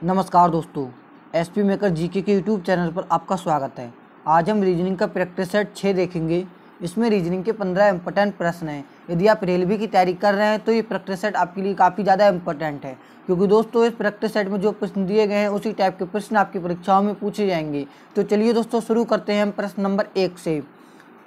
नमस्कार दोस्तों, SP maker GK के यूट्यूब चैनल पर आपका स्वागत है। आज हम रीजनिंग का प्रैक्टिस सेट 6 देखेंगे। इसमें रीजनिंग के 15 इंपॉर्टेंट प्रश्न हैं। यदि आप रेलवे की तैयारी कर रहे हैं तो ये प्रैक्टिस सेट आपके लिए काफ़ी ज़्यादा इंपॉर्टेंट है, क्योंकि दोस्तों इस प्रैक्टिस सेट में जो प्रश्न दिए गए हैं उसी टाइप के प्रश्न आपकी परीक्षाओं में पूछे जाएंगे। तो चलिए दोस्तों शुरू करते हैं हम प्रश्न नंबर 1 से।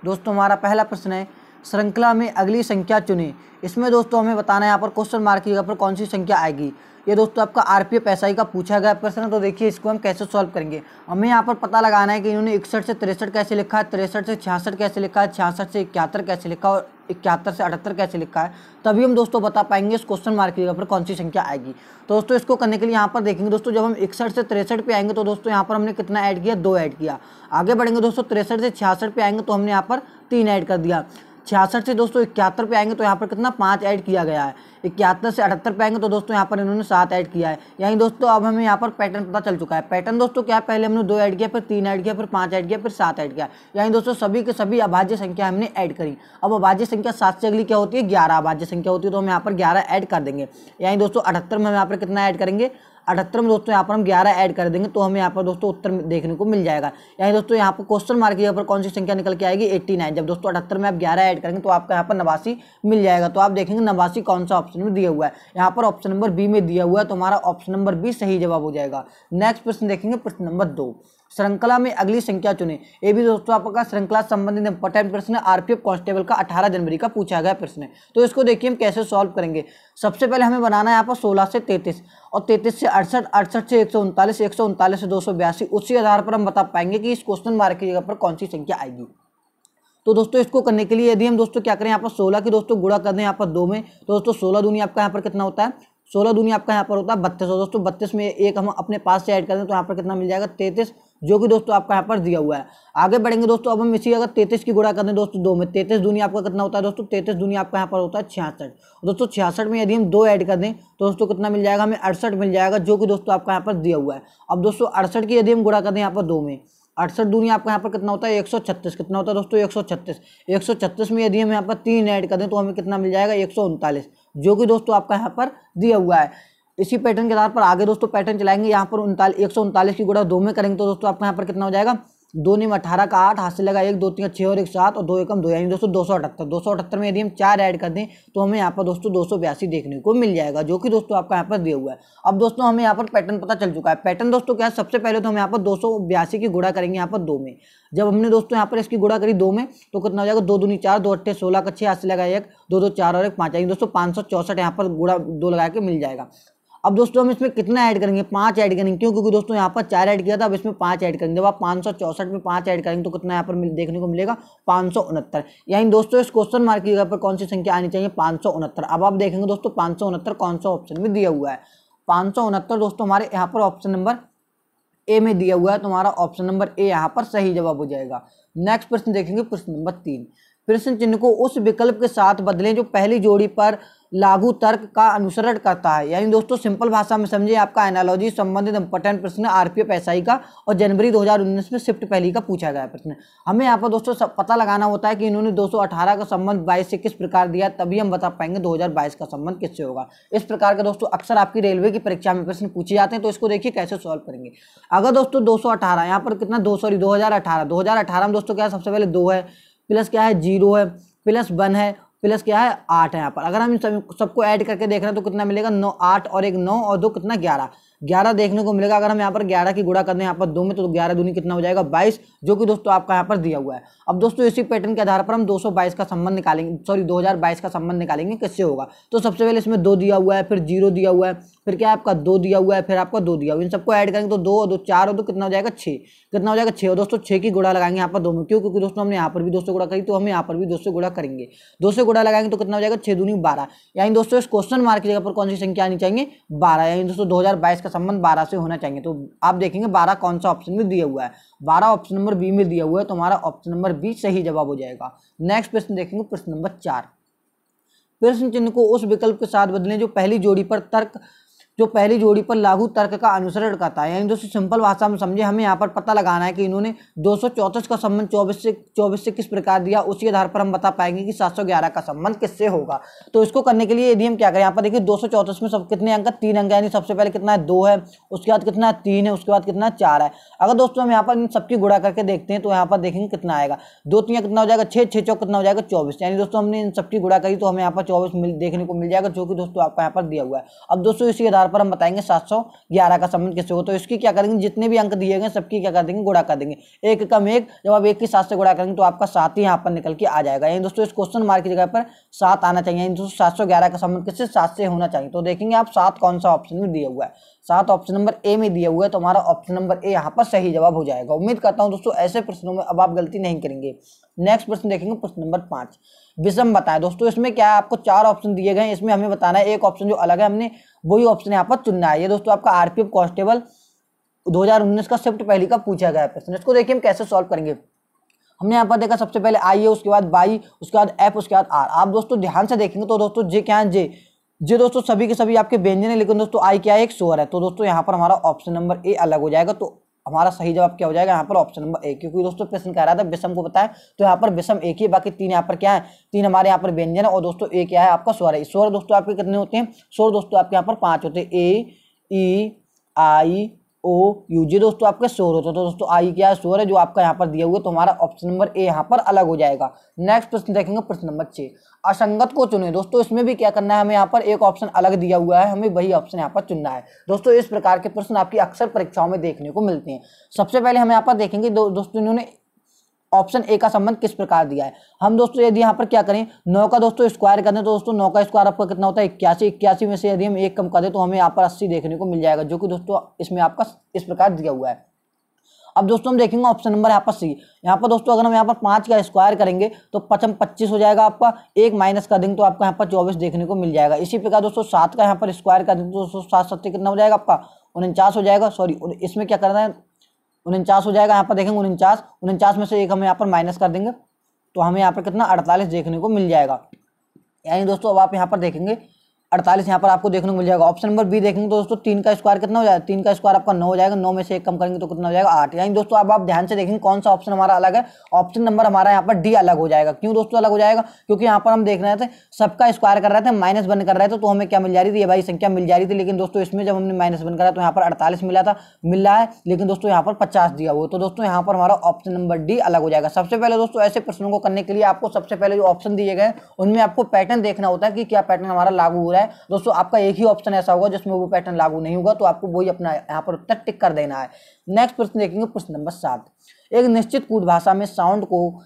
दोस्तों हमारा पहला प्रश्न है, श्रृंखला में अगली संख्या चुनें। इसमें दोस्तों हमें बताना है यहाँ पर क्वेश्चन मार्क की जगह पर कौन सी संख्या आएगी। ये दोस्तों आपका आरपीएफ एसआई का पूछा गया प्रश्न है। तो देखिए इसको हम कैसे सॉल्व करेंगे। हमें यहाँ पर पता लगाना है कि इन्होंने 61 से 63 कैसे लिखा है, 63 से 66 कैसे लिखा है, 66 से 71 कैसे लिखा है और 71 से 78 कैसे लिखा है। तभी हम दोस्तों बता पाएंगे इस क्वेश्चन मार्क की जगह पर कौन सी संख्या आएगी। तो दोस्तों इसको करने के लिए यहाँ पर देखेंगे दोस्तों, जब हम 61 से 63 पे आएंगे तो दोस्तों यहाँ पर हमने कितना ऐड किया, 2 ऐड किया। आगे बढ़ेंगे दोस्तों 63 से 66 पे आएंगे तो हमने यहाँ पर 3 ऐड कर दिया। 66 से दोस्तों 71 पे आएंगे तो यहाँ पर कितना 5 ऐड किया गया है। 71 से 78 पे आएंगे तो दोस्तों यहाँ पर इन्होंने 7 ऐड किया है। यानी दोस्तों अब हमें यहाँ पर पैटर्न पता चल चुका है। पैटर्न दोस्तों क्या है, पहले हमने 2 ऐड किया, फिर 3 ऐड किया, फिर 5 ऐड किया, फिर 7 ऐड किया। यानी दोस्तों सभी के सभी अभाज्य संख्या हमने ऐड करी। अब अभाज्य संख्या 7 से अगली क्या होती है, 11 अभाज्य संख्या होती है। तो हम यहाँ पर 11 ऐड कर देंगे। यानी दोस्तों 78 में हम यहाँ पर कितना ऐड करेंगे, 78 में दोस्तों यहाँ पर हम 11 ऐड कर देंगे तो हमें यहाँ पर दोस्तों उत्तर देखने को मिल जाएगा। यानी दोस्तों यहाँ पर क्वेश्चन मार्क के ऊपर कौन सी संख्या निकल के आएगी, 89। जब दोस्तों 78 में आप 11 ऐड करेंगे तो आपका यहाँ पर 89 मिल जाएगा। तो आप देखेंगे 89 कौन सा ऑप्शन में दिया हुआ है। यहाँ पर ऑप्शन नंबर बी में दिया हुआ है, तो हमारा ऑप्शन नंबर बी सही जवाब हो जाएगा। नेक्स्ट प्रश्न देखेंगे, प्रश्न नंबर 2, श्रृंखला में अगली संख्या चुने। ये भी दोस्तों आपका श्रृंखला संबंधित इंपॉर्टेंट प्रश्न है। आरपीएफ कांस्टेबल का 18 जनवरी का पूछा गया प्रश्न है। तो इसको देखिए हम कैसे सॉल्व करेंगे। सबसे पहले हमें बनाना है यहाँ पर 16 से 33 और 33 से 68, 68 से 139, 139 से 282। उसी आधार पर हम बता पाएंगे कि इस क्वेश्चन मार्क की जगह पर कौन सी संख्या आएगी। तो दोस्तों इसको करने के लिए यदि हम दोस्तों क्या करें, यहाँ पर 16 की दोस्तों गुणा कर दें यहाँ पर 2 में, तो दोस्तों 16 दूनी आपका यहाँ पर कितना होता है, 16 दूनी आपका यहाँ पर होता है 32। और दोस्तों 32 में एक हम अपने पास से ऐड कर दें तो यहाँ पर कितना मिल जाएगा, 33, जो कि दोस्तों आपका यहाँ पर दिया हुआ है। आगे बढ़ेंगे दोस्तों, अब हम इसी अगर 33 की गुणा कर दें दोस्तों 2 में, 33 दूनी आपका कितना होता है दोस्तों, 33 दूनी आपका यहाँ पर होता है 66। दोस्तों 66 में यदि हम 2 ऐड कर दें तो दोस्तों कितना मिल जाएगा, हमें 68 मिल जाएगा, जो कि दोस्तों आपका यहाँ पर दिया हुआ है। अब दोस्तों 68 की यदि हम गुणा कर दें यहाँ पर 2 में, 68 दूनी आपका यहाँ पर कितना होता है 136। कितना होता है दोस्तों 136। 136 में यदि हम यहाँ पर 3 ऐड कर दें तो हमें कितना मिल जाएगा 139, जो कि दोस्तों आपका यहाँ पर दिया हुआ है। इसी पैटर्न के आधार पर आगे दोस्तों पैटर्न चलाएंगे। यहाँ पर 139 की गुणा 2 में करेंगे तो दोस्तों आपका यहाँ पर कितना हो जाएगा, 2 × 18 का 8, हाथ से लगा 1, 2, 3, 6 और 1, 7 और 2 एकम 2, यानी दोस्तों 278। 278 में यदि हम 4 ऐड कर दें तो हमें यहाँ पर दोस्तों 282 देखने को मिल जाएगा, जो कि दोस्तों आपका यहाँ पर दिया हुआ है। अब दोस्तों हमें यहाँ पर पैटर्न पता चल चुका है। पैटर्न दोस्तों क्या है, सबसे पहले तो हम यहाँ पर 282 की गुणा करेंगे यहाँ पर 2 में। जब हमने दोस्तों यहाँ पर इसकी गुणा करी 2 में तो कितना हो जाएगा, 2 दूनी 4, 2 अट्ठे 16 का 6, हाथ से लगा 1, 2, 2, 4 और 1, 5, यानी दोस्तों 564 यहाँ पर गुणा 2 लगा के मिल जाएगा। अब दोस्तों हम इसमें कितना ऐड करेंगे, 5 ऐड करेंगे, क्यों, क्योंकि दोस्तों यहाँ पर 4 ऐड किया था, अब इसमें 5 ऐड करेंगे। जब आप 564 में 5 ऐड करेंगे तो कितना यहाँ पर देखने को मिलेगा, 569। यानी दोस्तों इस क्वेश्चन मार्क की जगह पर कौन सी संख्या आनी चाहिए, 569। अब आप देखेंगे दोस्तों 569 कौन सा ऑप्शन में दिया हुआ है। 569 दोस्तों हमारे यहाँ पर ऑप्शन नंबर ए में दिया हुआ है, तो हमारा ऑप्शन नंबर ए यहाँ पर सही जवाब हो जाएगा। नेक्स्ट प्रश्न देखेंगे, प्रश्न नंबर 3, प्रश्न चिन्ह को उस विकल्प के साथ बदलें जो पहली जोड़ी पर लागू तर्क का अनुसरण करता है। यानी दोस्तों सिंपल भाषा में समझिए, आपका एनालॉजी संबंधित इंपॉर्टेंट प्रश्न आरपीएफ एसआई का और जनवरी 2019 में शिफ्ट पहली का पूछा गया प्रश्न। हमें यहाँ पर दोस्तों सब पता लगाना होता है कि इन्होंने 218 का संबंध 22 से किस प्रकार दिया, तभी हम बता पाएंगे 2022 का संबंध किससे होगा। इस प्रकार के दोस्तों अक्सर आपकी रेलवे की परीक्षा में प्रश्न पूछे जाते हैं। तो इसको देखिए कैसे सॉल्व करेंगे। अगर दोस्तों 218 यहाँ पर कितना 2018 में दोस्तों क्या है, सबसे पहले 2 है, प्लस क्या है 0 है, प्लस 1 है, प्लस क्या है 8 है। यहाँ पर अगर हम सबको ऐड करके देख रहे हैं तो कितना मिलेगा, 9, 8 और 1 9 और 2 कितना 11 देखने को मिलेगा। अगर हम यहाँ पर 11 की गुणा कर दें यहाँ पर 2 में तो 11 दूनी कितना हो जाएगा 22, जो कि दोस्तों आपका यहाँ पर दिया हुआ है। अब दोस्तों इसी पैटर्न के आधार पर हम 222 का संबंध निकालेंगे, 2022 का संबंध निकालेंगे किससे होगा। तो सबसे पहले इसमें 2 दिया हुआ है, फिर 0 दिया हुआ है, फिर क्या आपका 2 दिया हुआ है, फिर आपका 2 दिया हुआ है। इन सबको ऐड करेंगे तो 2 और 2 4 और 2 कितना हो जाएगा 6, कितना हो जाएगा 6। और दोस्तों 6 की गुणा लगाएंगे यहाँ पर 2 में, क्यों, क्योंकि दोस्तों हमने यहाँ पर भी 2 से गुणा करी तो हम यहाँ पर भी 2 से गुणा करेंगे। 2 से गुणा लगाएंगे तो कितना हो जाएगा 6 दूनी 12। यानी दोस्तों इस क्वेश्चन मार्क की जगह पर कौन सी संख्या आनी चाहिए, 12। यानी दोस्तों 2022 का संबंध 12 से होना चाहिए। तो आप देखेंगे 12 कौन सा ऑप्शन में दिया हुआ है, 12 ऑप्शन नंबर बी में दिया हुआ है, तो हमारा ऑप्शन नंबर बी सही जवाब हो जाएगा। नेक्स्ट प्रश्न देखेंगे, प्रश्न नंबर 4, प्रश्न चिन्ह को उस विकल्प के साथ बदलें जो पहली जोड़ी पर तर्क जो पहली जोड़ी पर लागू तर्क का अनुसरण करता है। यानी दोस्तों सिंपल भाषा में समझे, हमें यहाँ पर पता लगाना है कि इन्होंने 234 का संबंध 24 से किस प्रकार दिया, उसी आधार पर हम बता पाएंगे कि 711 का संबंध किससे होगा। तो इसको करने के लिए यदि हम क्या करें, यहाँ पर देखिए 234 में सब कितने अंक, 3 अंक, यानी सबसे पहले कितना है 2 है, उसके बाद कितना है 3 है, उसके बाद कितना 4 है। अगर दोस्तों हम यहाँ पर इन सबकी गुणा करके देखते हैं तो यहाँ पर देखेंगे कितना आएगा, 2 3 कितना हो जाएगा 6, 6 चौक कितना हो जाएगा 24। यानी दोस्तों हमने इन सबकी गुणा करी तो हमें यहाँ पर 24 देखने को मिल जाएगा, जो कि दोस्तों आपका यहाँ पर दिया हुआ है। अब दोस्तों इसी आधार पर हम बताएंगे 711 का संबंध किससे हो। तो इसकी क्या करेंगे, जितने भी अंक दिए गए सबकी क्या कर देंगे, गुणा कर देंगे। एक कम एक, जब आप 1 की 7 से गुणा करेंगे तो आपका 7 ही यहाँ पर निकल के आ जाएगा। यानी दोस्तों इस क्वेश्चन मार्क की जगह पर 7 आना चाहिए। यानी दोस्तों 711 का संबंध किससे, 7 से होना चाहिए। तो देखेंगे आप 7 कौन सा ऑप्शन में दिया हुआ है, 7 ऑप्शन नंबर ए में दिया हुआ है, तो हमारा ऑप्शन नंबर ए यहाँ पर सही जवाब हो जाएगा। उम्मीद करता हूँ दोस्तों ऐसे प्रश्नों में अब आप गलती नहीं करेंगे। नेक्स्ट प्रश्न देखेंगे, प्रश्न नंबर 5, विषम बताएं। दोस्तों इसमें क्या है, आपको 4 ऑप्शन दिए गए हैं, इसमें हमें बताना है एक ऑप्शन जो अलग है, हमने वही ऑप्शन यहाँ पर चुनना है। ये दोस्तों आपका आरपीएफ कांस्टेबल 2019 का शिफ्ट पहली का पूछा गया प्रश्न। इसको देखिए हम कैसे सॉल्व करेंगे। हमने यहाँ पर देखा सबसे पहले आई है, उसके बाद बाई, उसके बाद एफ, उसके बाद आर। आप दोस्तों ध्यान से देखेंगे तो दोस्तों जे क्या है, जे दोस्तों सभी के सभी आपके व्यंजन है, लेकिन दोस्तों आई क्या है, एक स्वर है। तो दोस्तों यहाँ पर हमारा ऑप्शन नंबर ए अलग हो जाएगा। तो हमारा सही जवाब क्या हो जाएगा यहाँ पर, ऑप्शन नंबर ए, क्योंकि दोस्तों प्रश्न कह रहा था विषम को बताएं, तो यहाँ पर विषम एक ही, बाकी 3 यहाँ पर क्या है, 3 हमारे यहाँ पर व्यंजन है, और दोस्तों ए क्या है आपका स्वर है। स्वर दोस्तों आपके कितने होते हैं, स्वर दोस्तों आपके यहाँ पर 5 होते हैं, ए, ई, आई, ओ, यू, जे दोस्तों आपके स्वर होते हैं। तो दोस्तों आई क्या है, स्वर है, जो आपका यहाँ पर दिया हुआ है, तो हमारा ऑप्शन नंबर ए यहाँ पर अलग हो जाएगा। नेक्स्ट प्रश्न देखेंगे, प्रश्न नंबर 6, असंगत को चुने। दोस्तों इसमें भी क्या करना है, हमें यहाँ पर एक ऑप्शन अलग दिया हुआ है, हमें वही ऑप्शन यहाँ पर चुनना है। दोस्तों इस प्रकार के प्रश्न आपकी अक्सर परीक्षाओं में देखने को मिलते हैं। सबसे पहले हम यहाँ पर देखेंगे दोस्तों इन्होंने ऑप्शन ए का संबंध किस प्रकार दिया है। हम दोस्तों यदि यहाँ पर क्या करें, 9 का दोस्तों स्क्वायर कर दें तो दोस्तों 9 का स्क्वायर आपका कितना होता है 81, 81 में से यदि हम 1 कम कर दें तो हमें यहाँ पर 80 देखने को मिल जाएगा, जो कि दोस्तों इसमें आपका इस प्रकार दिया हुआ है। अब दोस्तों हम देखेंगे ऑप्शन नंबर यहाँ पर सी। यहाँ पर दोस्तों अगर हम यहाँ पर 5 का स्क्वायर करेंगे तो 25 हो जाएगा आपका, 1 माइनस कर देंगे तो आपका यहाँ पर 24 देखने को मिल जाएगा। इसी प्रकार दोस्तों 7 का यहाँ पर स्क्वायर कर देंगे तो दोस्तों 7 7 कितना हो जाएगा आपका 49 हो जाएगा। सॉरी, इसमें क्या करना है, 49 हो जाएगा। यहाँ पर देखेंगे 49 में से 1 हम यहाँ पर माइनस कर देंगे तो हमें यहाँ पर कितना 48 देखने को मिल जाएगा। यानी दोस्तों अब आप यहाँ पर देखेंगे 48 यहाँ पर आपको देखने को मिल जाएगा। ऑप्शन नंबर बी देखेंगे तो दोस्तों 3 का स्क्वायर कितना हो जाएगा, 3 का स्क्वायर आपका 9 हो जाएगा, 9 में से 1 कम करेंगे तो कितना हो जाएगा 8। यानी दोस्तों अब आप ध्यान से देखेंगे कौन सा ऑप्शन हमारा अलग है, ऑप्शन नंबर हमारा यहाँ पर डी अलग हो जाएगा। क्यों दोस्तों अलग हो जाएगा, क्योंकि यहाँ पर हम देख रहे थे सबका स्क्वायर कर रहे थे, माइनस वन कर रहे थे, तो हमें क्या मिल जा रही थी, ये भाई संख्या मिल जा रही थी। लेकिन दोस्तों इसमें जब हमने माइनस वन करा तो यहाँ पर 48 मिल रहा है, लेकिन दोस्तों यहाँ पर 50 दिया हुआ। तो दोस्तों यहाँ पर हमारा ऑप्शन नंबर डी अलग हो जाएगा। सबसे पहले दोस्तों ऐसे प्रश्नों को करने के लिए आपको सबसे पहले जो ऑप्शन दिए गए उनमें आपको पैटर्न देखना होता है कि क्या पैटर्न हमारा लागू हो रहा है। दोस्तों आपका एक ही ऑप्शन ऐसा होगा जिसमें वो पैटर्न लागू नहीं होगा, तो आपको वही अपना यहाँ पर उत्तर टिक कर देना है। नेक्स्ट प्रश्न देखेंगे, प्रश्न नंबर 7, एक निश्चित कूट भाषा में साउंड को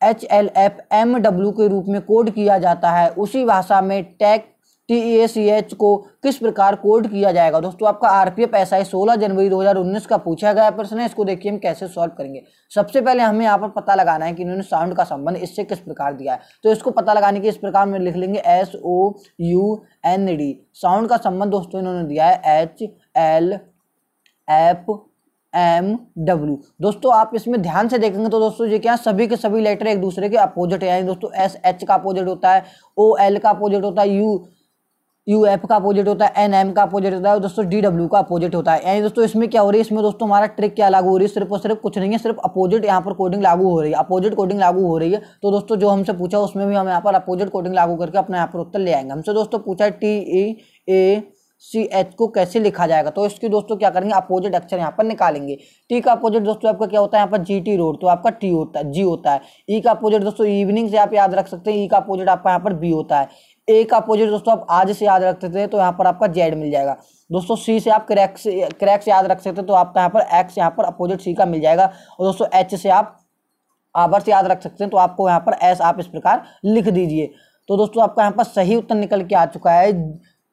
HLFMW के रूप में कोड किया जाता है, उसी भाषा में TACH को किस प्रकार कोड किया जाएगा। दोस्तों आपका आरपीएफ SI 16 जनवरी 2019 का पूछा गया प्रश्न है। इसको देखिए हम कैसे सॉल्व करेंगे। सबसे पहले हमें यहाँ पर पता लगाना है कि इन्होंने साउंड का संबंध इससे किस प्रकार दिया है। तो इसको पता लगाने के इस प्रकार में लिख लेंगे SOUND। साउंड का संबंध दोस्तों इन्होंने दिया है HLFMW। दोस्तों आप इसमें ध्यान से देखेंगे तो दोस्तों ये क्या, सभी के सभी लेटर एक दूसरे के अपोजिट है। यानी दोस्तों SH का अपोजिट होता है, OL का अपोजिट होता है, UF का अपोजिट होता है, NM का अपोजिट होता है, दोस्तों DW का अपोजिट होता है। यानी दोस्तों इसमें क्या हो रही है, इसमें दोस्तों हमारा ट्रिक क्या लागू हो रही है, सिर्फ और सिर्फ कुछ नहीं है, सिर्फ अपोजिट यहाँ पर कोडिंग लागू हो रही है, अपोजिट कोडिंग लागू हो रही है। तो दोस्तों जो हमसे पूछा उसमें भी हम यहाँ पर अपोजिट कोडिंग लागू करके अपना यहाँ पर उत्तर ले आएंगे। हमसे दोस्तों पूछा है TACH को कैसे लिखा जाएगा। तो इसकी दोस्तों क्या करेंगे, अपोजिट अक्षर यहाँ पर निकालेंगे। टी का अपोजिट दोस्तों आपका क्या होता है, यहाँ पर GT रोड, तो आपका टी होता है, जी होता है। ई का अपोजिट दोस्तों इवनिंग से आप याद रख सकते हैं, ई का अपोजिट आपका यहाँ पर बी होता है। ए का अपोजिट दोस्तों आप आज से याद रख सकते हैं, तो यहाँ पर आपका जेड मिल जाएगा। दोस्तों सी से आप क्रैक से याद रख सकते हैं, तो आपका यहाँ पर एक्स यहाँ पर अपोजिट सी का मिल जाएगा। और दोस्तों एच से आप आवर से याद रख सकते हैं, तो आपको यहाँ पर एस आप इस प्रकार लिख दीजिए। तो दोस्तों आपका यहाँ पर सही उत्तर निकल के आ चुका है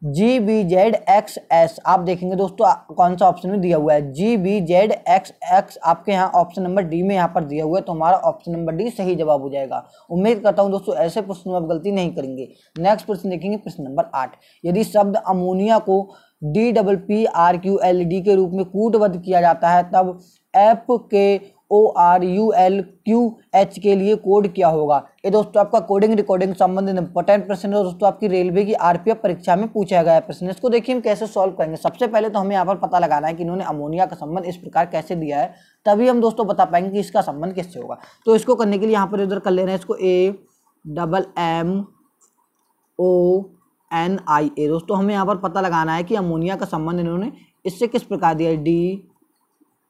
GBZXS। आप देखेंगे दोस्तों कौन सा ऑप्शन में दिया हुआ है, GBZXX आपके यहाँ ऑप्शन नंबर डी में यहाँ पर दिया हुआ है। तो हमारा ऑप्शन नंबर डी सही जवाब हो जाएगा। उम्मीद करता हूँ दोस्तों ऐसे प्रश्न में आप गलती नहीं करेंगे। नेक्स्ट प्रश्न देखेंगे, प्रश्न नंबर 8, यदि शब्द अमोनिया को DPPRQLD के रूप में कूटबद्ध किया जाता है तब F के ORULQH के लिए कोड क्या होगा। ये दोस्तों आपका कोडिंग रिकॉर्डिंग संबंधित इंपॉर्टेंट प्रश्न है दोस्तों, आपकी रेलवे की RPF परीक्षा में पूछा गया प्रश्न। इसको देखिए हम कैसे सॉल्व करेंगे। सबसे पहले तो हमें यहाँ पर पता लगाना है कि इन्होंने अमोनिया का संबंध इस प्रकार कैसे दिया है, तभी हम दोस्तों बता पाएंगे कि इसका संबंध किससे होगा। तो इसको करने के लिए यहाँ पर इधर कर ले रहे हैं इसको AMMONIA। दोस्तों हमें यहाँ पर पता लगाना है कि अमोनिया का संबंध इन्होंने इससे किस प्रकार दिया है,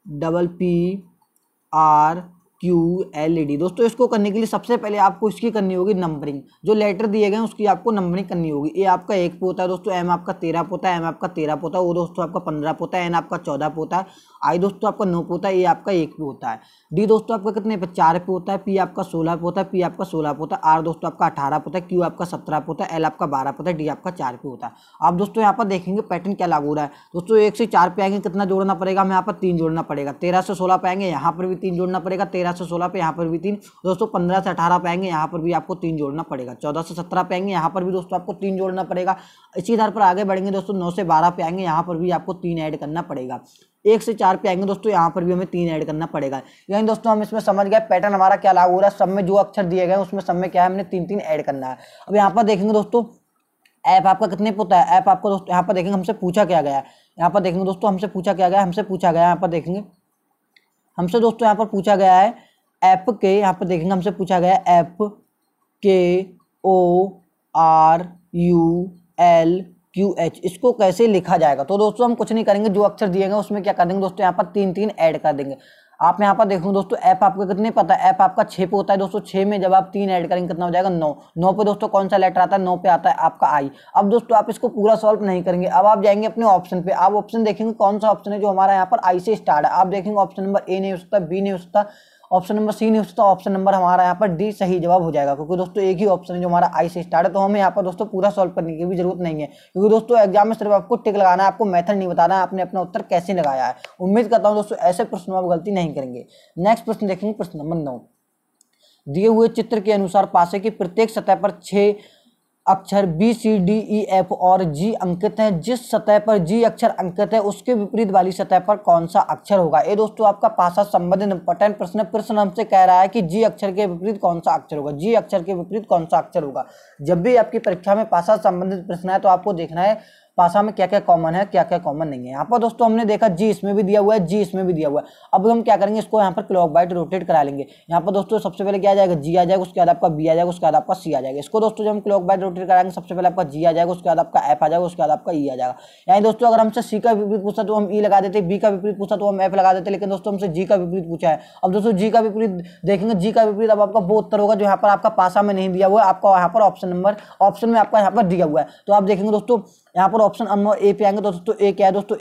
DPPRQLED। दोस्तों इसको करने के लिए सबसे पहले आपको इसकी करनी होगी नंबरिंग, जो लेटर दिए गए हैं उसकी आपको नंबरिंग करनी होगी। ए आपका 1 पे होता है दोस्तों, M आपका 13 पे होता है, M आपका 13 पे होता है, O दोस्तों आपका 15 पे होता है, N आपका 14 पे होता है, I दोस्तों आपका 9 पे होता है, A आपका 1 पे होता है, D दोस्तों आपका कितने पे 4 पे होता है, P आपका 16 पे होता है, P आपका 16 पे होता है, R दोस्तों आपका 18 पे होता है, Q आपका 17 पे होता है, L आपका 12 पे होता है, D आपका 4 पे होता है। आप दोस्तों यहाँ पर देखेंगे पैटर्न क्या लागू हो रहा है। दोस्तों 1 से 4 पे आएंगे कितना जोड़ना पड़ेगा, हमें यहाँ पर 3 जोड़ना पड़ेगा। 13 से 16 पे आएंगे यहाँ पर भी 3 जोड़ना पड़ेगा। 13 से 16 पे यहाँ पर भी 3। दोस्तों 15 से 18 पे आएंगे यहाँ पर भी आपको 3 जोड़ना पड़ेगा। 14 से 17 पे आएंगे यहाँ पर भी दोस्तों आपको 3 जोड़ना पड़ेगा। इसी आधार पर आगे बढ़ेंगे दोस्तों 9 से 12 पे आएंगे यहाँ पर भी आपको 3 ऐड करना पड़ेगा। 1 से 4 पे आएंगे दोस्तों यहाँ पर भी हमें 3 ऐड करना पड़ेगा। यानी दोस्तों हम इसमें समझ गए पैटर्न हमारा क्या लागू हो रहा है। सब में जो अक्षर दिए गए उसमें सब में क्या है, हमने 3-3 ऐड करना है। अब यहाँ पर देखेंगे दोस्तों ऐप आपका कितने पे होता है। ऐप आपको दोस्तों यहाँ पर देखेंगे हमसे पूछा क्या गया है। यहाँ पर देखेंगे दोस्तों हमसे पूछा क्या गया है, हमसे पूछा गया है यहाँ पर देखेंगे हमसे दोस्तों यहाँ पर पूछा गया है ऐप के, यहाँ पर देखेंगे हमसे पूछा गया है ऐप KORULQH, इसको कैसे लिखा जाएगा। तो दोस्तों हम कुछ नहीं करेंगे, जो अक्षर दिए गए उसमें क्या कर देंगे दोस्तों यहाँ पर 3-3 ऐड कर देंगे। आप यहाँ पर देखो दोस्तों ऐप आपका कितने पता है, ऐप आपका 6 पे होता है दोस्तों। 6 में जब आप 3 ऐड करेंगे कितना हो जाएगा 9। 9 पे दोस्तों कौन सा लेटर आता है, 9 पे आता है आपका आई। अब दोस्तों आप इसको पूरा सॉल्व नहीं करेंगे, अब आप जाएंगे अपने ऑप्शन पे। आप ऑप्शन देखेंगे कौन सा ऑप्शन है जो हमारा यहाँ पर आई से स्टार्ट है। आप देखेंगे ऑप्शन नंबर ए नहीं हो सकता, बी नहीं हो सकता, ऑप्शन नंबर सी नहीं हो सकता, ऑप्शन नंबर हमारा यहाँ पर डी सही जवाब हो जाएगा, क्योंकि दोस्तों एक ही ऑप्शन है जो हमारा आई से स्टार्ट है। तो हमें यहाँ पर दोस्तों पूरा सॉल्व करने की भी जरूरत नहीं है, क्योंकि दोस्तों एग्जाम में सिर्फ आपको टिक लगाना है, आपको मेथड नहीं बताना है आपने अपना उत्तर कैसे लगाया है। उम्मीद करता हूँ दोस्तों ऐसे प्रश्न में आप गलती नहीं करेंगे। नेक्स्ट प्रश्न देखेंगे, प्रश्न नंबर 9। दिए हुए चित्र के अनुसार पासे की प्रत्येक सतह पर 6 अक्षर BCDEF और G अंकित हैं। जिस सतह पर G अक्षर अंकित है उसके विपरीत वाली सतह पर कौन सा अक्षर होगा। ये दोस्तों आपका पासा संबंधित इंपॉर्टेंट प्रश्न है। प्रश्न हमसे कह रहा है कि G अक्षर के विपरीत कौन सा अक्षर होगा। G अक्षर के विपरीत कौन सा अक्षर होगा। जब भी आपकी परीक्षा में पासा संबंधित प्रश्न है तो आपको देखना है पासा में क्या क्या कॉमन है, क्या क्या कॉमन नहीं है। यहाँ पर दोस्तों हमने देखा जी इसमें भी दिया हुआ है, जी इसमें भी दिया हुआ है। अब हम क्या करेंगे, इसको यहाँ पर क्लॉकवाइज रोटेट करा लेंगे। यहाँ पर दोस्तों सबसे पहले क्या आ जाएगा, जी आ जाएगा, उसके बाद आपका बी आ जाएगा, उसके बाद आपका सी आ जाएगा। इसको दोस्तों जब हम क्लॉकवाइज रोटेट कराएंगे सबसे पहले आपका जी आ जाएगा, उसके बाद आपका एफ आ जाएगा, उसके बाद आपका ई आ जाएगा। यानी दोस्तों अगर हमसे सी का विपरीत पूछा तो हम ई लगा देते, बी का विपरीत पूछा तो हम एफ लगा देते, लेकिन दोस्तों हमसे जी का विपरीत पूछा है। अब दोस्तों जी का विपरीत देखेंगे, जी का विपरीत अब आपका वो उत्तर होगा जो यहाँ पर आपका पासा में नहीं दिया हुआ है, आपका यहाँ पर ऑप्शन में आपका यहाँ पर दिया हुआ है। तो आप देखेंगे दोस्तों यहाँ पर ऑप्शन नंबर ए पे आएंगे तो दोस्तों ए क्या है दोस्तों,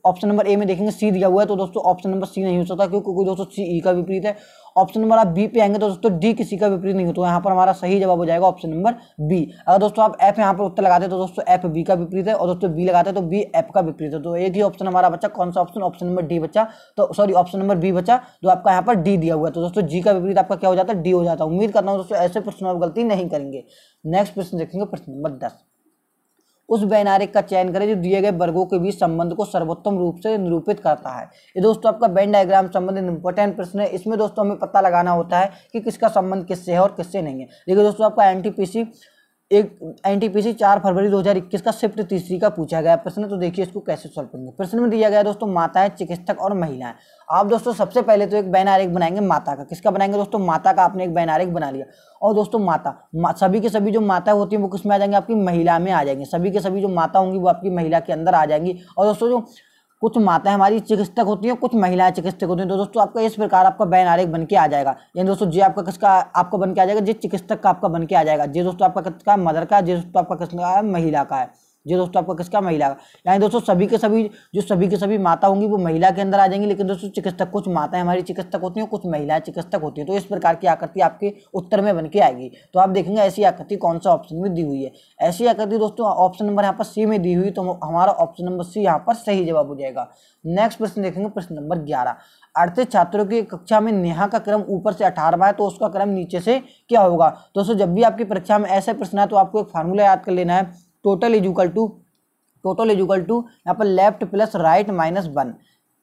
ऑप्शन नंबर ए में देखेंगे सी दिया हुआ है, तो दोस्तों ऑप्शन नंबर सी नहीं हो सकता क्योंकि दोस्तों सी ई का विपरीत है। ऑप्शन नंबर आप बी पे आएंगे तो दोस्तों डी किसी का विपरीत नहीं हो, तो यहाँ पर हमारा सही जवाब हो जाएगा ऑप्शन नंबर बी। अगर दोस्तों आप एफ यहाँ पर उत्तर लगाते तो दोस्तों एफ बी का विपरीत है, और दोस्तों बी लगाते तो बी एफ का विपरीत है। तो एक ही ऑप्शन हमारा बचा, कौन सा ऑप्शन, ऑप्शन नंबर डी बचा, तो सॉरी ऑप्शन नंबर बी बचा जो आपका यहाँ पर डी दिया हुआ है। तो दोस्तों जी का विपरीत आपका क्या हो जाता है, डी हो जाता है। उम्मीद करता हूँ दोस्तों ऐसे प्रश्न आप गलती नहीं करेंगे। नेक्स्ट प्रश्न देखेंगे, प्रश्न नंबर 10। उस वैनारिक का चयन करें जो दिए गए वर्गों के बीच संबंध को सर्वोत्तम रूप से निरूपित करता है। ये दोस्तों आपका वेन डायग्राम संबंधित इंपॉर्टेंट प्रश्न है। इसमें दोस्तों हमें पता लगाना होता है कि किसका संबंध किससे है और किससे नहीं है। देखिए दोस्तों आपका एनटीपीसी 4 फरवरी 2021 का शिफ्ट 3 का पूछा गया प्रश्न। तो देखिए इसको कैसे सॉल्व करेंगे। प्रश्न में दिया गया दोस्तों माताएं, चिकित्सक और महिलाएं। आप दोस्तों सबसे पहले तो एक बैनारिक बनाएंगे माता का। किसका बनाएंगे दोस्तों, माता का। आपने एक बैनारिक बना लिया, और दोस्तों माता सभी के सभी जो माता होती हैं वो किस में आ जाएंगे, आपकी महिला में आ जाएंगे। सभी के सभी जो माता होंगी वो आपकी महिला के अंदर आ जाएंगी। और दोस्तों जो कुछ माताएं हमारी चिकित्सक होती हैं, कुछ महिलाएं चिकित्सक होती हैं। तो दोस्तों आपका इस प्रकार आपका बैनारिक बन के आ जाएगा। यानी दोस्तों जे आपका किसका आपका बन के आ जाएगा, जे चिकित्सक का आपका बन के आ जाएगा। जे दोस्तों आपका किसका मदर का, जे दोस्तों आपका किसका है, महिला का है। जो दोस्तों आपका किसका, महिला का। यानी दोस्तों सभी के सभी माता होंगी वो महिला के अंदर आ जाएंगी, लेकिन दोस्तों चिकित्सक कुछ माताएं हमारी चिकित्सक होती हैं, कुछ महिलाएं चिकित्सक होती हैं। तो इस प्रकार की आकृति आपके उत्तर में बन के आएगी। तो आप देखेंगे ऐसी आकृति कौन सा ऑप्शन में दी हुई है। ऐसी आकृति दोस्तों ऑप्शन नंबर यहाँ पर सी में दी हुई, तो हमारा ऑप्शन नंबर सी यहाँ पर सही जवाब हो जाएगा। नेक्स्ट प्रश्न देखेंगे, प्रश्न नंबर 11। 38 छात्रों की कक्षा में नेहा का क्रम ऊपर से 18वां है, तो उसका क्रम नीचे से क्या होगा। दोस्तों जब भी आपकी परीक्षा में ऐसे प्रश्न है तो आपको एक फार्मूला याद कर लेना है, टोटल इज इक्वल टू यहाँ पर लेफ्ट प्लस राइट माइनस 1।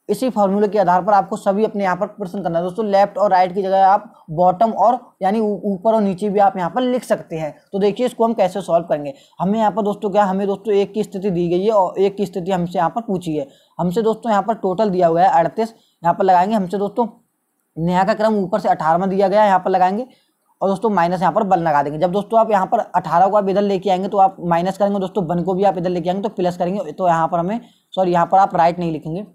इसी फॉर्मूले के आधार पर आपको सभी अपने यहाँ पर प्रश्न करना है दोस्तों। लेफ्ट और राइट की जगह आप बॉटम और यानी ऊपर और नीचे भी आप यहाँ पर लिख सकते हैं। तो देखिए इसको हम कैसे सॉल्व करेंगे। हमें यहाँ पर दोस्तों क्या, हमें दोस्तों एक की स्थिति दी गई है और एक की स्थिति हमसे यहाँ पर पूछी है। हमसे दोस्तों यहाँ पर टोटल दिया हुआ है 38, यहाँ पर लगाएंगे। हमसे दोस्तों नेहा का क्रम ऊपर से 18वां दिया गया है, यहाँ पर लगाएंगे और दोस्तों माइनस यहाँ पर बल लगा देंगे। जब दोस्तों आप यहाँ पर 18 को आप इधर लेके आएंगे तो आप माइनस करेंगे, दोस्तों वन को भी आप इधर लेके आएंगे तो प्लस करेंगे। तो यहाँ पर हमें यहाँ पर आप राइट नहीं लिखेंगे,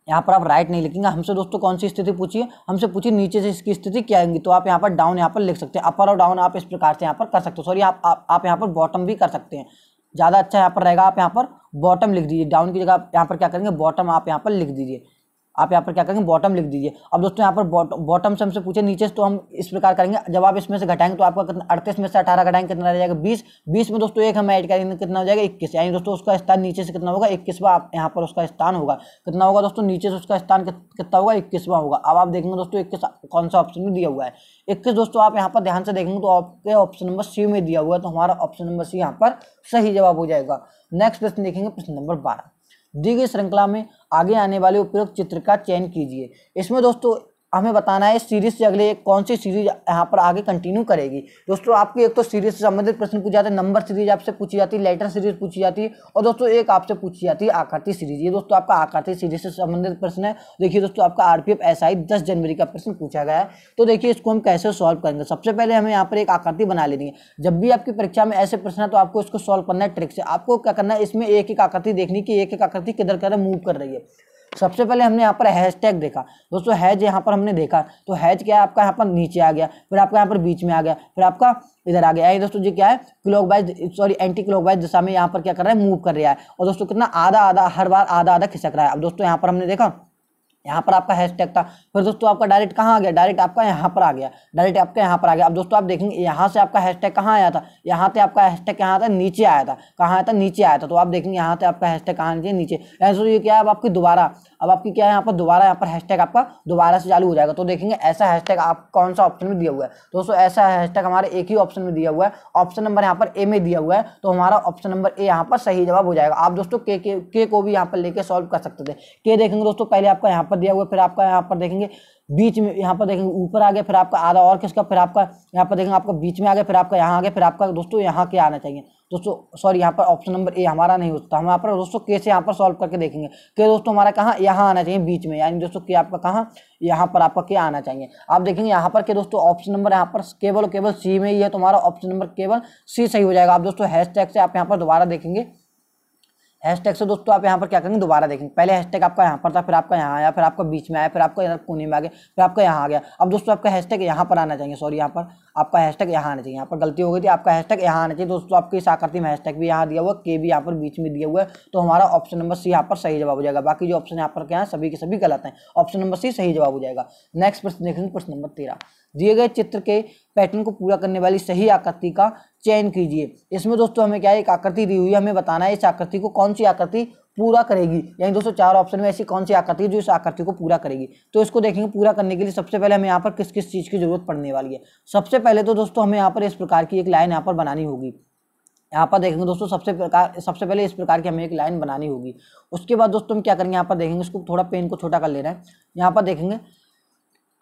यहाँ पर आप राइट नहीं लिखेंगे। हमसे दोस्तों कौन सी स्थिति पूछी है, हमसे पूछी नीचे से इसकी स्थिति क्या आएंगी। तो आप यहाँ पर डाउन यहाँ पर लिख सकते हैं, अपर और डाउन आप इस प्रकार से यहाँ पर कर सकते हो। आप यहाँ पर बॉटम भी कर सकते हैं, ज़्यादा अच्छा यहाँ पर रहेगा। आप यहाँ पर बॉटम लिख दीजिए, डाउन की जगह आप यहाँ पर क्या करेंगे, बॉटम आप यहाँ पर लिख दीजिए। आप यहाँ पर क्या करेंगे, बॉटम लिख दीजिए। अब दोस्तों यहाँ पर बॉटम से हमसे पूछे नीचे से, तो हम इस प्रकार करेंगे। जब आप इसमें से घटाएंगे तो आपका कितना, 38 में से 18 घटाएंगे कितना रह जाएगा, 20। 20 में दोस्तों एक हम ऐड करेंगे, कितना हो जाएगा, 21। यानी दोस्तों उसका स्थान नीचे से कितना होगा, 21वां। आप यहाँ पर उसका स्थान होगा कितना होगा दोस्तों, नीचे से उसका स्थान कितना होगा, 21वां होगा। अब आप देखेंगे दोस्तों 21 कौन सा ऑप्शन में दिया हुआ है, 21 दोस्तों आप यहाँ पर ध्यान से देखेंगे तो आपके ऑप्शन नंबर सी में दिया हुआ है। तो हमारा ऑप्शन नंबर सी यहाँ पर सही जवाब हो जाएगा। नेक्स्ट प्रश्न देखेंगे, प्रश्न नंबर 12। दी गई श्रृंखला में आगे आने वाले उपयुक्त चित्र का चयन कीजिए। इसमें दोस्तों हमें बताना है सीरीज से अगले कौन सी सीरीज यहाँ पर आगे कंटिन्यू करेगी। दोस्तों आपकी एक तो सीरीज से संबंधित प्रश्न पूछे जाते हैं, नंबर सीरीज आपसे पूछी जाती है, लेटर सीरीज पूछी जाती है और दोस्तों एक आपसे पूछी जाती है आकृति सीरीज। ये दोस्तों आपका आकृति सीरीज से संबंधित प्रश्न है। देखिए दोस्तों आपका आरपीएफ एसआई 10 जनवरी का प्रश्न पूछा गया है। तो देखिए इसको हम कैसे सॉल्व करेंगे। सबसे पहले हमें यहाँ पर एक आकृति बना लेनी है। जब भी आपकी परीक्षा में ऐसे प्रश्न है तो आपको इसको सॉल्व करना है ट्रिक से। आपको क्या करना है, इसमें एक एक आकृति देखनी कि एक एक आकृति किधर किधर मूव कर रही है। सबसे पहले हमने यहाँ पर हैशटैग देखा दोस्तों, हैज यहाँ पर हमने देखा तो हैज क्या है आपका, यहाँ पर नीचे आ गया, फिर आपका यहाँ पर बीच में आ गया, फिर आपका इधर आ गया। ये दोस्तों ये क्या है, एंटी क्लॉकवाइज दिशा में यहाँ पर क्या कर रहा है, मूव कर रहा है। और दोस्तों कितना आधा आधा, हर बार आधा आधा खिसक रहा है। अब दोस्तों यहाँ पर हमने देखा, यहाँ पर आपका हैशटैग था, फिर दोस्तों आपका डायरेक्ट कहाँ आ गया, डायरेक्ट आपका यहाँ पर आ गया, डायरेक्ट आपका यहाँ पर आ गया। अब दोस्तों आप देखेंगे यहाँ से आपका हैशटैग कहाँ आया था, यहाँ से आपका हैशटैग कहाँ था, नीचे आया था। कहाँ आया था, नीचे आया था। तो आप देखेंगे यहाँ से आपका हैशटैग कहाँ नीचे। ऐसे ये क्या है, अब आपकी दोबारा, अब आपकी क्या है, यहाँ पर दोबारा यहाँ पर हैशटैग आपका दोबारा से चालू हो जाएगा। तो देखेंगे ऐसा हैशटैग आप कौन सा ऑप्शन में दिया हुआ है। दोस्तों ऐसा हैशटैग हमारे एक ही ऑप्शन में दिया हुआ है, ऑप्शन नंबर यहाँ पर ए में दिया हुआ है। तो हमारा ऑप्शन नंबर ए यहाँ पर सही जवाब हो जाएगा। आप दोस्तों के को भी यहाँ पर लेके सॉल्व कर सकते थे। के देखेंगे दोस्तों पहले आपका यहाँ पर दिया हुआ है, फिर आपका यहाँ पर देखेंगे बीच में, यहाँ पर देखेंगे ऊपर आ गया, फिर आपका आधा और किसका, फिर आपका यहाँ पर देखेंगे आपका बीच में आ गया, फिर आपका यहाँ आ गया, फिर आपका दोस्तों यहाँ के आना चाहिए दोस्तों। सॉरी यहाँ पर ऑप्शन नंबर ए हमारा नहीं होता, हम यहाँ पर दोस्तों के से यहाँ पर सॉल्व करके देखेंगे। के दोस्तों हमारा कहाँ, यहाँ आना चाहिए बीच में, यानी दोस्तों के आपका कहाँ, यहाँ पर आपका के आना चाहिए। आप देखेंगे यहाँ पर के दोस्तों ऑप्शन नंबर यहाँ पर केवल सी में ही है, तो हमारा ऑप्शन नंबर केवल सी सही हो जाएगा। आप दोस्तों हैशटैग से आप यहाँ पर दोबारा देखेंगे, हैशटैग से दोस्तों आप यहाँ पर क्या करेंगे, दोबारा देखेंगे। पहले हैशटैग आपका यहाँ पर था, फिर आपका यहाँ आया, फिर आपका बीच में आया, फिर आपका इधर कोने में आ गया, फिर आपका यहाँ आ गया। अब दोस्तों आपका हैशटैग यहाँ पर आना चाहिए, सॉरी यहाँ पर आपका हैशटैग यहाँ आना चाहिए, यहाँ पर गलती हो गई थी, आपका हैशटैग यहाँ आना चाहिए। दोस्तों आपकी इस आकृति में हैशटैग भी यहाँ दिया हुआ, के भी यहाँ पर बीच में दिया हुआ है। तो हमारा ऑप्शन नंबर सी यहाँ पर सही जवाब हो जाएगा। बाकी जो ऑप्शन यहाँ पर क्या है सभी के सभी गलत हैं, ऑप्शन नंबर सी सही जवाब हो जाएगा। नेक्स्ट प्रश्न देखेंगे, प्रश्न नंबर 13। दिए गए चित्र के पैटर्न को पूरा करने वाली सही आकृति का चयन कीजिए। इसमें दोस्तों हमें क्या है, एक आकृति दी हुई है, हमें बताना है इस आकृति को कौन सी आकृति पूरा करेगी। यानी दोस्तों 4 ऑप्शन में ऐसी कौन सी आकृति है जो इस आकृति को पूरा करेगी। तो इसको देखेंगे पूरा करने के लिए सबसे पहले हमें यहाँ पर किस किस चीज़ की जरूरत पड़ने वाली है। सबसे पहले तो दोस्तों हमें यहाँ पर इस प्रकार की एक लाइन यहाँ पर बनानी होगी। यहाँ पर देखेंगे दोस्तों सबसे पहले इस प्रकार की हमें एक लाइन बनानी होगी। उसके बाद दोस्तों हम क्या करेंगे, यहाँ पर देखेंगे, इसको थोड़ा पेन को छोटा कर लेना है। यहाँ पर देखेंगे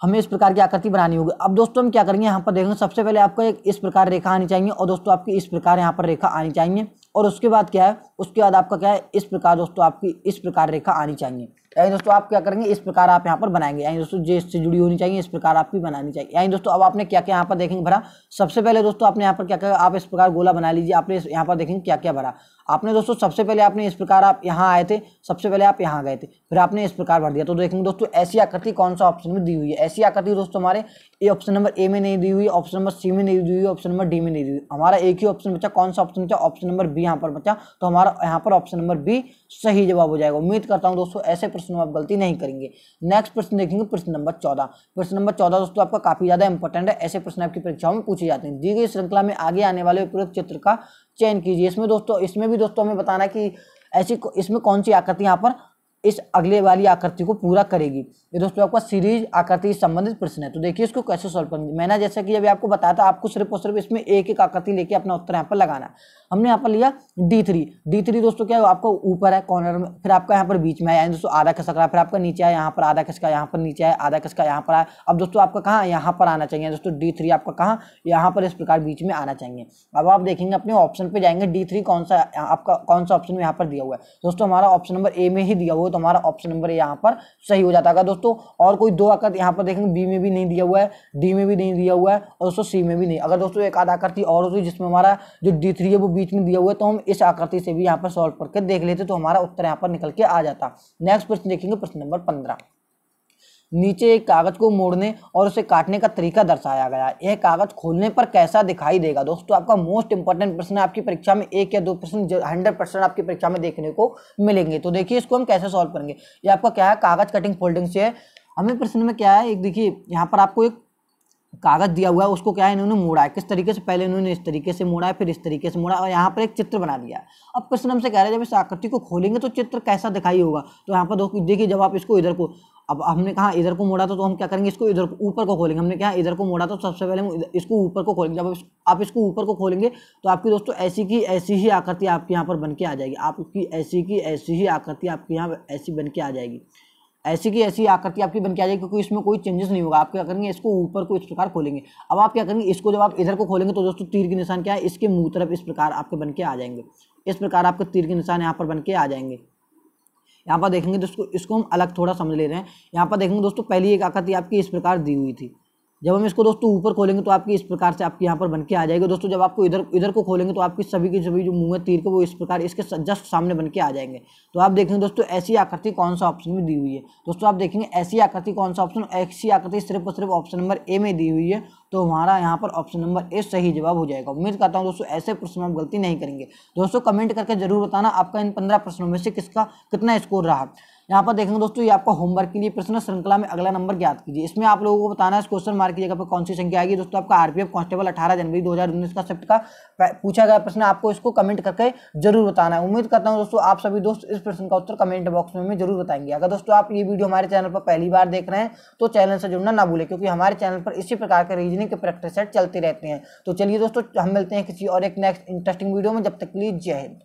हमें इस प्रकार की आकृति बनानी होगी। अब दोस्तों हम क्या करेंगे, यहाँ पर देखेंगे सबसे पहले आपको एक इस प्रकार रेखा आनी चाहिए और दोस्तों आपकी इस प्रकार यहाँ पर रेखा आनी चाहिए। और उसके बाद क्या है, उसके बाद आपका क्या है, इस प्रकार दोस्तों आपकी इस प्रकार रेखा आनी चाहिए। यानी दोस्तों आप क्या करेंगे, इस प्रकार आप यहाँ पर बनाएंगे। यानी दोस्तों जे इससे जुड़ी होनी चाहिए, इस प्रकार आपकी बनानी चाहिए। यानी दोस्तों अब आपने क्या क्या यहाँ पर देखेंगे भरा। सबसे पहले दोस्तों आपने यहाँ पर क्या क्या, आप इस प्रकार गोला बना लीजिए। आपने यहाँ पर देखेंगे क्या क्या भरा। आपने दोस्तों सबसे पहले आपने इस प्रकार, आप यहाँ आए थे, सबसे पहले आप यहाँ गए थे, फिर आपने इस प्रकार भर दिया। तो देखेंगे दोस्तों ऐसी आकृति कौन सा ऑप्शन में दी हुई है। ऐसी आकृति दोस्तों हमारे ऑप्शन नंबर ए में नहीं दी हुई, ऑप्शन नंबर सी में नहीं दी हुई, ऑप्शन नंबर डी में नहीं दी हुई। हमारा एक ही ऑप्शन बचा, कौन सा ऑप्शन बचा, ऑप्शन नंबर बी यहाँ पर बचा। तो हमारा यहाँ पर ऑप्शन नंबर बी सही जवाब हो जाएगा। उम्मीद करता हूँ दोस्तों ऐसे प्रश्नों में आप गलती नहीं करेंगे। नेक्स्ट प्रश्न देखेंगे, प्रश्न नंबर 14। प्रश्न नंबर 14 दोस्तों आपका काफी ज्यादा इंपॉर्टेंट है, ऐसे प्रश्न आपकी परीक्षाओं में पूछे जाते हैं। दी गई श्रृंखला में आगे आने वाले उपयुक्त चित्र का चयन कीजिए। इसमें भी दोस्तों हमें बताना है कि इसमें कौन सी आकृति यहाँ पर इस अगले वाली आकृति को पूरा करेगी। ये दोस्तों आपका सीरीज आकृति से संबंधित प्रश्न है। तो देखिए इसको कैसे सॉल्व करेंगे। मैंने जैसा कि अभी आपको बताया था, आपको सिर्फ और सिर्फ इसमें एक एक आकृति लेके अपना उत्तर यहाँ पर लगाना है। हमने यहाँ पर लिया D3 दोस्तों क्या है, आपका ऊपर है कॉर्नर में, फिर आपका यहाँ पर बीच में आया दोस्तों आधा खिसक रहा है, फिर आपका नीचे आया यहाँ पर आधा खिसका, यहाँ पर नीचे आया आधा खिसका, यहाँ पर आया। अब दोस्तों आपका कहाँ यहाँ पर आना चाहिए दोस्तों, D3 आपका कहाँ यहाँ पर इस प्रकार बीच में आना चाहिए। अब आप देखेंगे अपने ऑप्शन पे जाएंगे, D3 कौन सा आपका कौन सा ऑप्शन में यहाँ पर दिया हुआ है दोस्तों, हमारा ऑप्शन नंबर ए में ही दिया हुआ है, तो हमारा ऑप्शन नंबर ए यहाँ पर सही हो जाता है दोस्तों। और कोई दो आकृति यहाँ पर देखेंगे, बी में भी नहीं दिया हुआ है, डी में भी नहीं दिया हुआ है और दोस्तों सी में भी नहीं। अगर दोस्तों एक आधा आकृति और होती जिसमें हमारा जो D3 है वो बीच में दिया हुआ है, तो हम इस आकृति से भी यहाँ पर सॉल्व करके देख लेते तो हमारा उत्तर यहाँ पर निकल के आ जाता। नेक्स्ट प्रश्न देखेंगे, प्रश्न नंबर 15। नीचे एक कागज को मोड़ने और उसे काटने का तरीका दर्शाया गया है। यह कागज खोलने पर कैसा दिखाई देगा। दोस्तों आपका मोस्ट इंपॉर्टेंट प्रश्न है, आपकी परीक्षा में एक या दो प्रश्न 100% आपकी परीक्षा में देखने को मिलेंगे। तो देखिए इसको हम कैसे सॉल्व करेंगे। ये आपका क्या है, कागज कटिंग फोल्डिंग से है। हमें प्रश्न में क्या है, एक देखिए यहाँ पर आपको एक कागज दिया हुआ है, उसको क्या है इन्होंने मोड़ा है, किस तरीके से, पहले इन्होंने इस तरीके से मोड़ा है, फिर इस तरीके से मोड़ा और यहाँ पर एक चित्र बना दिया है। अब प्रश्न हमसे कह रहे हैं जब इस आकृति को खोलेंगे तो चित्र कैसा दिखाई होगा। तो यहाँ पर देखिए जब आप इसको इधर को, अब हमने कहा इधर को मोड़ा तो हम क्या करेंगे, इसको इधर ऊपर को खोलेंगे। हमने क्या इधर को मोड़ा तो सबसे पहले हम इसको ऊपर को खोलेंगे। जब आप इसको ऊपर को खोलेंगे तो आपकी दोस्तों ऐसी की ऐसी ही आकृति आपके यहाँ पर बन के आ जाएगी। आपकी ऐसी की ऐसी ही आकृति आपके यहाँ ऐसी बन के आ जाएगी, ऐसी की ऐसी आकृति आपकी बन के आ जाएगी, क्योंकि इसमें कोई चेंजेस नहीं होगा। आप क्या करेंगे, इसको ऊपर को इस प्रकार खोलेंगे। अब आप क्या करेंगे, इसको जब आप इधर को खोलेंगे तो दोस्तों तीर के निशान क्या है, इसके मुंह तरफ इस प्रकार आपके बन के आ जाएंगे। इस प्रकार आपके तीर के निशान यहाँ पर बन के आ जाएंगे। यहाँ पर देखेंगे दोस्तों, इसको हम अलग थोड़ा समझ ले रहे हैं। यहाँ पर देखेंगे दोस्तों, पहली एक आकृति आपकी इस प्रकार दी हुई थी, जब हम इसको दोस्तों ऊपर खोलेंगे तो आपकी इस प्रकार से आपकी यहाँ पर बन के आ जाएगी। दोस्तों जब आपको इधर को खोलेंगे तो आपकी सभी की सभी जो मुंह है तीर के वो इस प्रकार इसके जस्ट सामने बन के आ जाएंगे। तो आप देखेंगे दोस्तों ऐसी आकृति कौन सा ऑप्शन में दी हुई है। दोस्तों आप देखेंगे ऐसी आकृति कौन सा ऑप्शन, ऐसी आकृति सिर्फ और सिर्फ ऑप्शन नंबर ए में दी हुई है, तो हमारा यहाँ पर ऑप्शन नंबर ए सही जवाब हो जाएगा। उम्मीद करता हूँ दोस्तों ऐसे प्रश्नों में आप गलती नहीं करेंगे। दोस्तों कमेंट करके जरूर बताना आपका इन 15 प्रश्नों में से किसका कितना स्कोर रहा। यहाँ पर देखेंगे दोस्तों, ये आपका होमवर्क के लिए प्रश्न श्रृंखला में अगला नंबर ज्ञात कीजिए। इसमें आप लोगों को बताना है क्वेश्चन मार्क की जगह पर कौन सी संख्या आएगी। दोस्तों आपका आरपीएफ कांस्टेबल 18 जनवरी 2019 का शिफ्ट का पूछा गया प्रश्न, आपको इसको कमेंट करके जरूर बताना है। उम्मीद करता हूँ दोस्तों आप सभी दोस्त इस प्रश्न का उत्तर कमेंट बॉक्स में जरूर बताएंगे। अगर दोस्तों आप ये वीडियो हमारे चैनल पर पहली बार देख रहे हैं तो चैनल से जुड़ना ना भूलें, क्योंकि हमारे चैनल पर इसी प्रकार के रीजनिंग के प्रैक्टिस सेट चलते रहते हैं। तो चलिए दोस्तों हम मिलते हैं किसी और एक नेक्स्ट इंटरेस्टिंग वीडियो में। जब तक के लिए जय हिंद।